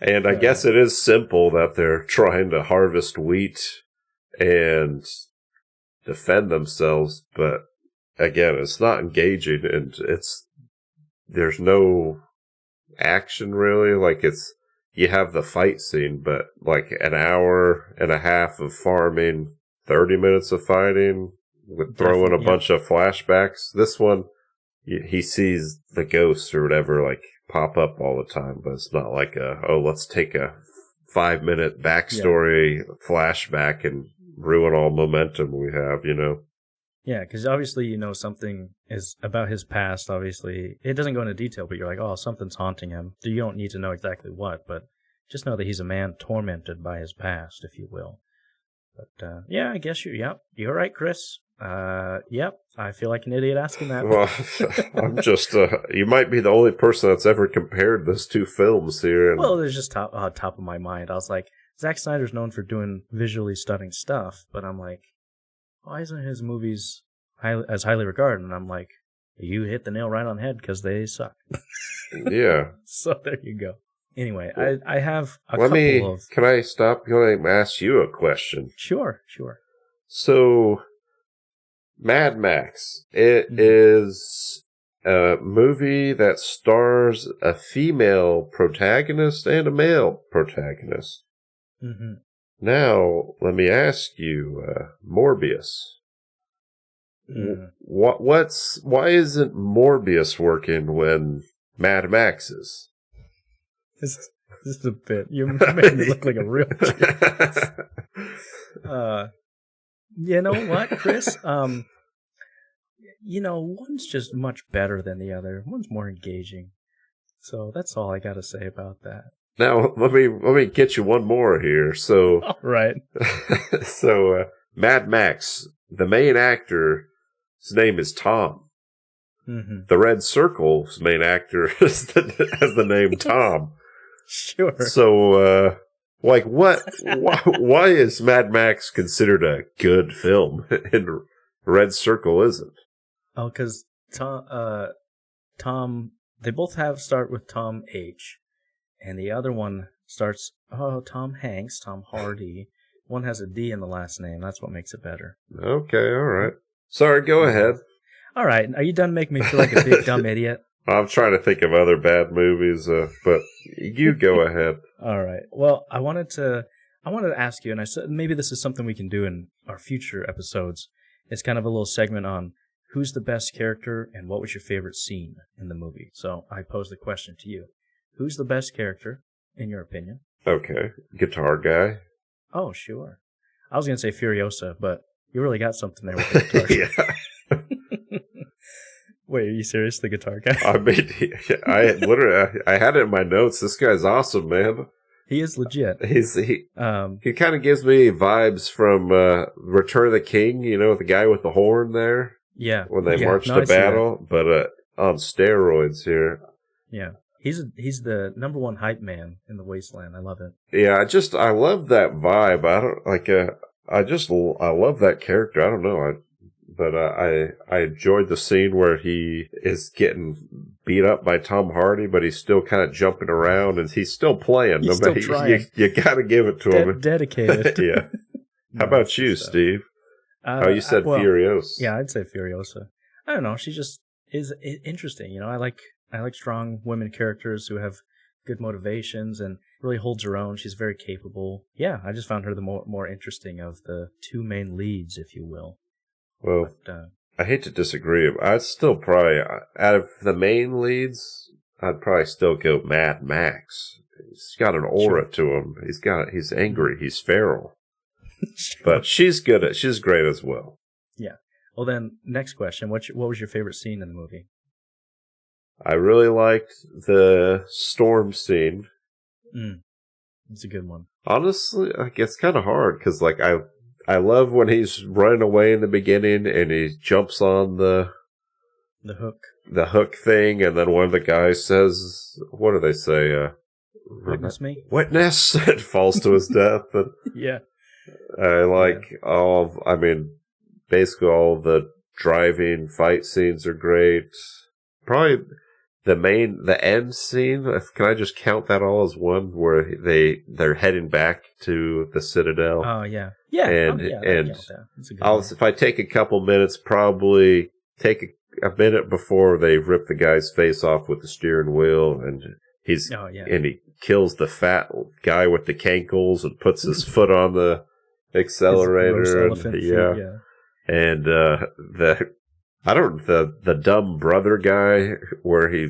And I guess it is simple that they're trying to harvest wheat and defend themselves, but again, it's not engaging, and there's no action really. Like you have the fight scene, but like an hour and a half of farming, 30 minutes of fighting, with throwing a bunch of flashbacks. This one, he sees the ghosts or whatever like pop up all the time, but it's not like let's take a 5-minute backstory flashback and ruin all momentum we have, Yeah, because obviously, something is about his past, obviously. It doesn't go into detail, but you're like, oh, something's haunting him. You don't need to know exactly what, but just know that he's a man tormented by his past, if you will. But, yeah, I guess you're right, Chris. Yep, I feel like an idiot asking that. Well, I'm just, you might be the only person that's ever compared those two films here. And... Well, there's just top of my mind. I was like, Zack Snyder's known for doing visually stunning stuff, but I'm like, why isn't his movies as highly regarded? And I'm like, you hit the nail right on the head because they suck. Yeah. So there you go. Anyway, I have a couple of... Can I stop going and ask you a question? Sure. So, Mad Max, it is a movie that stars a female protagonist and a male protagonist. Mm-hmm. Now, let me ask you, Morbius. Why isn't Morbius working when Mad Max is? This is a bit. You made me look like a real genius. You know what, Chris? One's just much better than the other. One's more engaging. So that's all I got to say about that. Now, let me get you one more here. So, all right. So, Mad Max, the main actor, his name is Tom. Mm-hmm. The Red Circle's main actor has the name Tom. Sure. So, why is Mad Max considered a good film and Red Circle isn't? Oh, because Tom, they both start with Tom H. And the other one starts, Tom Hanks, Tom Hardy. One has a D in the last name. That's what makes it better. Okay, all right. Sorry, go ahead. All right. Are you done making me feel like a big dumb idiot? I'm trying to think of other bad movies, but you go ahead. All right. Well, I wanted to ask you, and I said maybe this is something we can do in our future episodes. It's kind of a little segment on who's the best character and what was your favorite scene in the movie. So I posed the question to you. Who's the best character, in your opinion? Okay. Guitar guy. Oh, sure. I was going to say Furiosa, but you really got something there with the guitar. Yeah. Wait, are you serious? The guitar guy? I mean, I had it in my notes. This guy's awesome, man. He is legit. He kind of gives me vibes from Return of the King, the guy with the horn there. Yeah. When they march to battle, but on steroids here. Yeah. He's the number one hype man in the wasteland. I love it. Yeah, I love that vibe. I don't like. I love that character. I don't know. I enjoyed the scene where he is getting beat up by Tom Hardy, but he's still kind of jumping around and he's still playing. He's still trying. You got to give it to him. Dedicated. Yeah. How about you, Steve? You said Furiosa. Yeah, I'd say Furiosa. I don't know. She just is interesting. I like strong women characters who have good motivations and really holds her own. She's very capable. Yeah, I just found her the more interesting of the two main leads, if you will. Well, I hate to disagree. I'd still probably, out of the main leads, I'd probably still go Mad Max. He's got an aura to him. He's angry. He's feral. Sure. But she's great as well. Yeah. Well, then, next question. What was your favorite scene in the movie? I really liked the storm scene. It's a good one. Honestly, it's kind of hard because, I love when he's running away in the beginning and he jumps on the The hook. The hook thing, and then one of the guys says, what do they say? Witness me? Witness! It falls to his death. And Yeah. I like basically all the driving fight scenes are great. Probably the end scene, can I just count that all as one, where they're heading back to the Citadel? Oh, yeah. Yeah, and I count that. That's a good one. if I take a couple minutes, probably take a minute before they rip the guy's face off with the steering wheel, and and he kills the fat guy with the cankles and puts his foot on the accelerator. And the dumb brother guy, where he,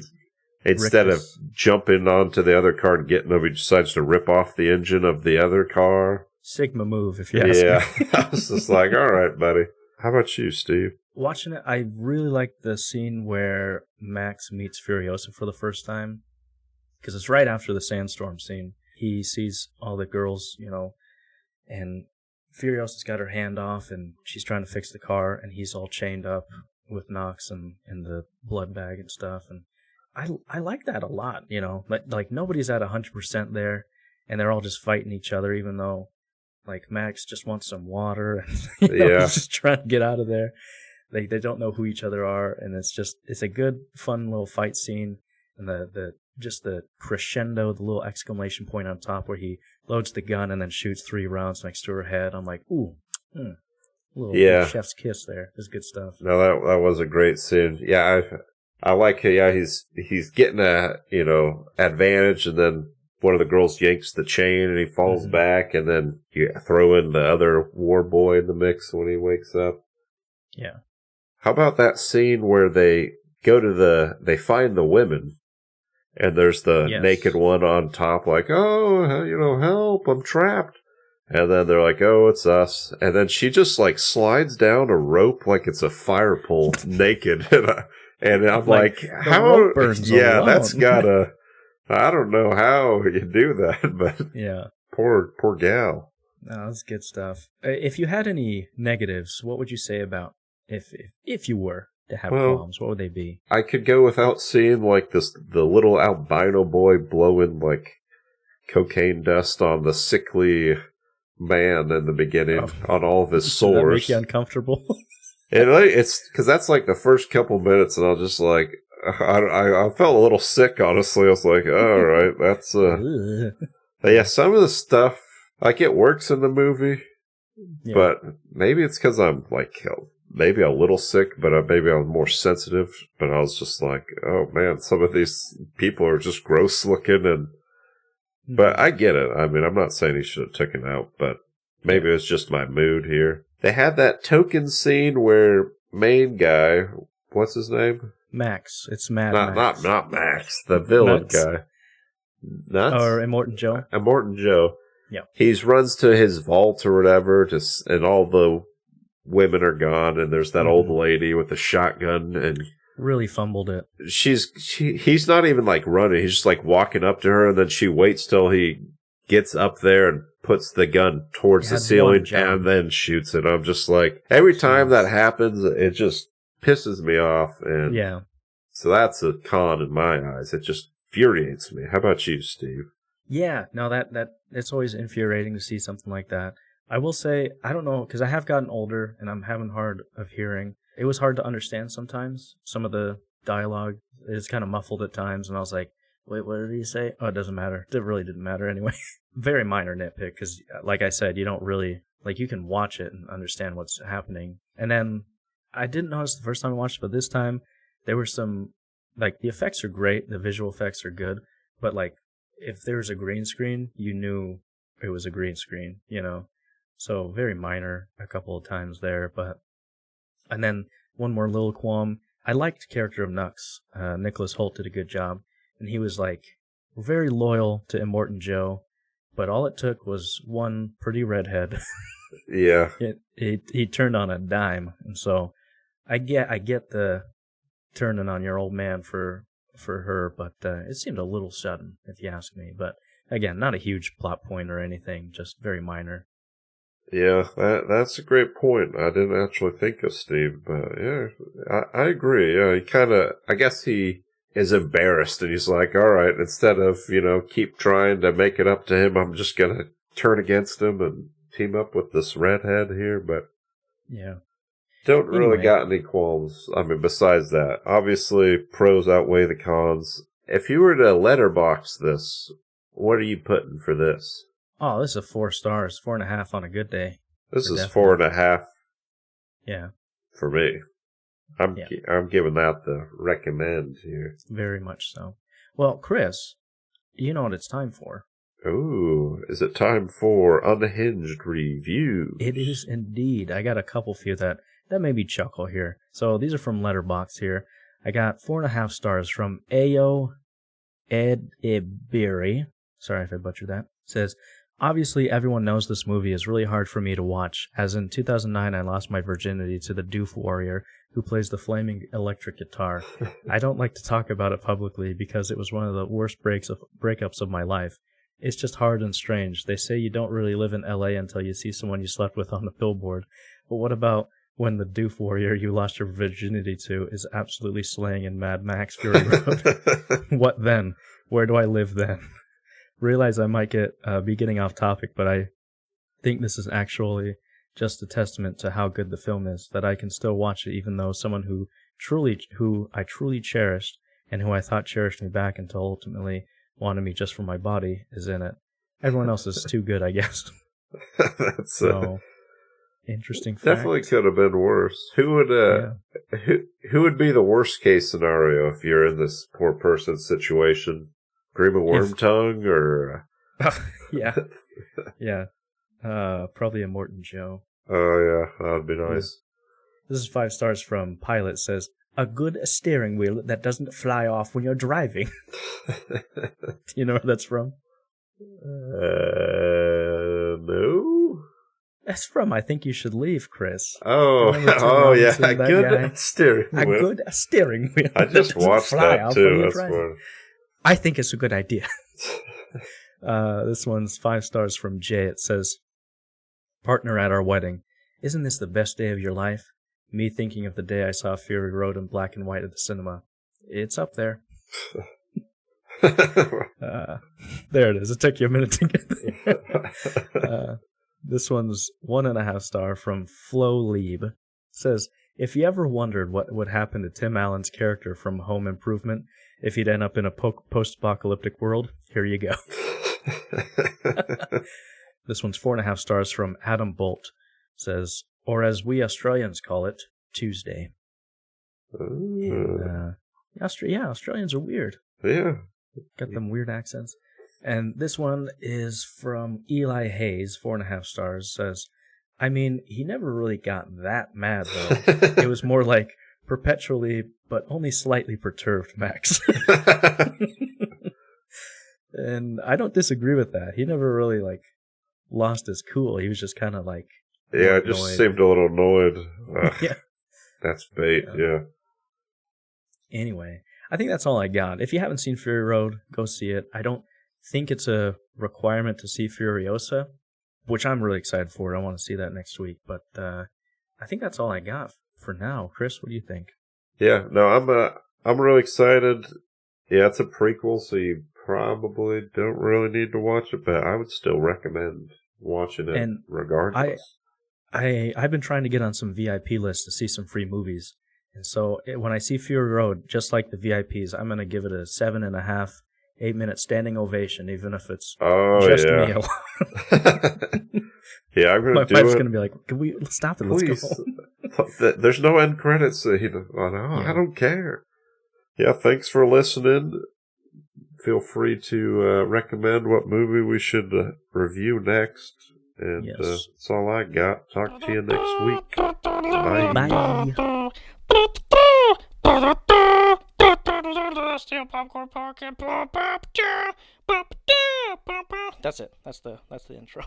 instead of jumping onto the other car and getting him, he decides to rip off the engine of the other car. Sigma move, if you ask me. Yeah, I was just like, all right, buddy. How about you, Steve? Watching it, I really like the scene where Max meets Furiosa for the first time, because it's right after the sandstorm scene. He sees all the girls, and Furiosa's got her hand off, and she's trying to fix the car, and he's all chained up with Nox and the blood bag and stuff. And I like that a lot, like nobody's at 100% there, and they're all just fighting each other, even though like Max just wants some water, and he's just trying to get out of there. They don't know who each other are, and it's a good, fun little fight scene, and the crescendo, the little exclamation point on top where he loads the gun and then shoots 3 rounds next to her head. I'm like, ooh, little chef's kiss there. It's good stuff. No, that was a great scene. Yeah, I like how he's getting a advantage, and then one of the girls yanks the chain and he falls back, and then you throw in the other war boy in the mix when he wakes up. Yeah. How about that scene where they they find the women, and there's the naked one on top, like, oh, help, I'm trapped. And then they're like, oh, it's us. And then she just like slides down a rope like it's a fire pole naked. And I'm like how? Yeah, alone. That's gotta, I don't know how you do that, but yeah, poor gal. No, that's good stuff. If you had any negatives, what would you say about if you were to have problems, what would they be? I could go without seeing like the little albino boy blowing like cocaine dust on the sickly man in the beginning on all of his sores. Does that make you uncomfortable? It's because that's like the first couple minutes, and I was just like, I felt a little sick, honestly. I was like, all right, that's yeah, some of the stuff, like, it works in the movie, but maybe it's because I'm like, maybe a little sick, but maybe I'm more sensitive. But I was just like, oh man, some of these people are just gross looking, but I get it. I mean, I'm not saying he should have taken out, but maybe it's just my mood here. They had that token scene where main guy, what's his name? Max. It's Max. Not Max, the villain guy. Nuts? Or Immortan Joe. Immortan Joe. Yeah. He runs to his vault or whatever, and all the women are gone, and there's that old lady with the shotgun, and really fumbled it. He's not even like running. He's just like walking up to her, and then she waits till he gets up there and puts the gun towards the ceiling and then shoots it. I'm just like, every time that happens, it just pisses me off. And so that's a con in my eyes. It just infuriates me. How about you, Steve? Yeah, no, that it's always infuriating to see something like that. I will say, I don't know, because I have gotten older and I'm having hard of hearing. It was hard to understand sometimes. Some of the dialogue is kind of muffled at times, and I was like, wait, what did he say? Oh, it doesn't matter. It really didn't matter anyway. Very minor nitpick, because like I said, you don't really, like, you can watch it and understand what's happening. And then I didn't notice the first time I watched it, but this time there were some, like, the effects are great, the visual effects are good, but like, if there was a green screen, you knew it was a green screen, So very minor a couple of times there, but... And then one more little qualm. I liked the character of Nux. Nicholas Hoult did a good job. And he was like very loyal to Immortan Joe, but all it took was one pretty redhead. Yeah. He turned on a dime. And so I get the turning on your old man for her, but it seemed a little sudden, if you ask me. But again, not a huge plot point or anything, just very minor. Yeah, that's a great point. I didn't actually think of Steve, but yeah, I agree. Yeah, I guess he is embarrassed and he's like, all right, instead of, keep trying to make it up to him, I'm just going to turn against him and team up with this redhead here, but Yeah. don't really Anyway. got any qualms. I mean, besides that, obviously pros outweigh the cons. If you were to letterbox this, what are you putting for this? Oh, this is a 4 stars, 4.5 on a good day. This is Definitely. 4.5 Yeah, for me. I'm Yeah. giving that the recommend here. very much so. Well, Chris, you know what it's time for. Ooh, is it time for Unhinged Reviews? It is indeed. I got a couple few that made me chuckle here. So these are from Letterboxd here. I got 4.5 stars from Ayo Ed Iberi. Sorry if I butchered that. Says, obviously everyone knows this movie is really hard for me to watch, as in 2009 I lost my virginity to the doof warrior who plays the flaming electric guitar. I don't like to talk about it publicly because it was one of the worst breakups of my life. It's just hard and strange. They say you don't really live in LA until you see someone you slept with on the billboard. But what about when the doof warrior you lost your virginity to is absolutely slaying in Mad Max Fury Road? What then? Where do I live then? Realize I might be getting off topic, but I think this is actually just a testament to how good the film is, that I can still watch it even though someone who I truly cherished and who I thought cherished me back until ultimately wanted me just for my body is in it. Everyone else is too good, I guess. That's So, interesting fact. definitely could have been worse. Who would be the worst case scenario if you're in this poor person's situation? Grima Wormtongue or Yeah. Probably a Morton Joe. Oh yeah, that'd be nice. This is 5 stars from Pilot. Says, a good steering wheel that doesn't fly off when you're driving. Do you know where that's from? No. That's from I Think You Should Leave, Chris. Oh, Remember Tim oh yeah, Robinson, a that good guy? steering A wheel. good steering wheel. I just that doesn't watched fly that off when too. you're That's driving. one. I think it's a good idea. This one's 5 stars from Jay. It says, partner at our wedding. Isn't this the best day of your life? Me thinking of the day I saw Fury Road in black and white at the cinema. It's up there. There it is. It took you a minute to get there. This one's 1.5 star from Flo Lieb. It says, if you ever wondered what would happen to Tim Allen's character from Home Improvement if he'd end up in a post-apocalyptic world, here you go. This one's 4.5 stars from Adam Bolt. It says, or as we Australians call it, Tuesday. Australians are weird. Yeah. Got them weird accents. And this one is from Eli Hayes, 4.5 stars. Says, I mean, he never really got that mad, though. It was more like perpetually, but only slightly perturbed Max. And I don't disagree with that. He never really, lost his cool. He was just kind of yeah, it just seemed a little annoyed. Yeah. That's bait, yeah. Anyway, I think that's all I got. If you haven't seen Fury Road, go see it. I don't think it's a requirement to see Furiosa, which I'm really excited for. I want to see that next week. But I think that's all I got for now. Chris, what do you think? Yeah, no, I'm really excited. Yeah, it's a prequel, so you probably don't really need to watch it, but I would still recommend watching it regardless. I've been trying to get on some VIP lists to see some free movies. And so when I see Fury Road, just like the VIPs, I'm going to give it a 7.5, 8-minute standing ovation, even if it's just me alone. Yeah, I'm going to do it. My wife's going to be like, can we stop it? Please. Let's go. There's no end credits. I don't care. Yeah, thanks for listening. Feel free to recommend what movie we should review next. And that's all I got. Talk to you next week. Bye. Bye. Steel popcorn pocket. That's it. That's the intro.